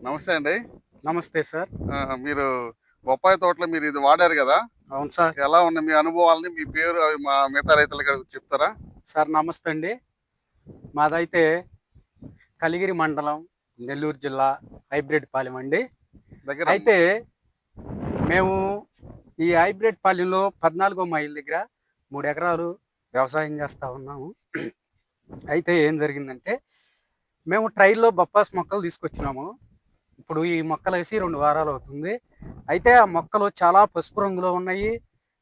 నమస్తే అండి. నమస్తే సార్. మీరు బొప్పాయి తోటలో మీరు ఇది వాడారు గదా! అవును సార్. ఎలా ఉన్నాయి మీ అనుభవాల్ని, మీ పేరు అవి మా మిగతా రైతులకి చెప్తారా? సార్ నమస్తే అండి. మాదైతే కలిగిరి మండలం, నెల్లూరు జిల్లా హైబ్రిడ్ పాలెం అండి. దగ్గర అయితే మేము ఈ హైబ్రిడ్ పాలెంలో 14 మైల్ దగ్గర 3 ఎకరాలు వ్యవసాయం చేస్తా ఉన్నాము. అయితే ఏం జరిగిందంటే, మేము ట్రైల్‌లో బొప్పాస్ మొక్కలు తీసుకొచ్చినాము. ఇప్పుడు ఈ మొక్కలేసి 2 వారాలు అవుతుంది. అయితే ఆ మొక్కలు చాలా పసుపు రంగులో ఉన్నాయి.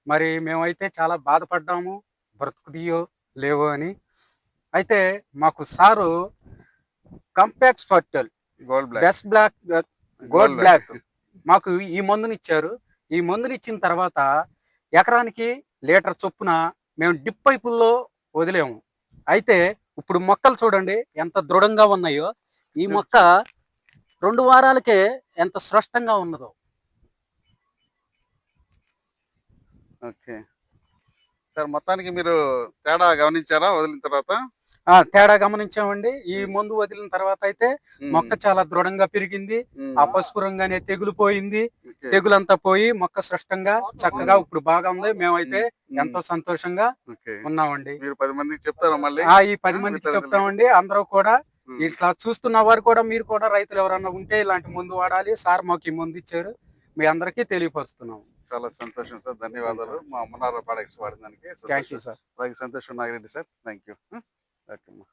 మరి మేమైతే చాలా బాధపడ్డాము. బ్రతుకుతాయో లేవో అని. అయితే మాకు సారు కంపాక్స్ ఫర్టల్ gold black. Best black gold gold black black. మాకు ఈ మందునిచ్చారు. ఈ మందునిచ్చిన తర్వాత ఎకరానికి లీటర్ చొప్పున మేము డ్రిప్ పైపుల్లో వదిలాము. అయితే ఇప్పుడు మొక్కలు చూడండి ఎంత దృఢంగా ఉన్నాయో. ఈ మొక్క 2 వారాలకే ఎంత స్పష్టంగా ఉన్నదో. ఓకే. సార్ మొత్తానికి మీరు తేడా గమనించారా వదిలిన తర్వాత? తేడా గమనించామండి. ఈ మందు వదిలిన తర్వాత అయితే మొక్క హ్మ్. చాలా దృఢంగా పెరిగింది. ఆ హ్మ్. పసుపు రంగు అనే తెగులు పోయింది. ఓకే. తెగులంతా పోయి మొక్క స్పష్టంగా చక్కగా హ్మ్. ఇప్పుడు బాగా ఉంది. మేమైతే హ్మ్. ఎంతో సంతోషంగా ఓకే. ఉన్నామండి. మీరు 10 మందికి చెప్తారా మళ్ళీ? ఈ 10 మందికి మిగతా రైతులకి? చెప్తామండి. అందరూ కూడా హ్మ్. ఇట్లా చూస్తున్న వారు కూడా మీరు కూడా రైతులు ఎవరన్నా ఉంటే ఇలాంటి మందు వాడాలి. సార్ మాకు ఈ మందు ఇచ్చారు. మీ అందరికీ తెలియపరుస్తున్నాము. చాలా సంతోషం సార్. ధన్యవాదాలు. సంతోషం. మా మున్నారా ప్రొడక్ట్స్ వాడినందుకు థాంక్ యూ సంతోషం. సార్. సంతోషం Nagireddy sir. Thank you. Okay అమ్మా.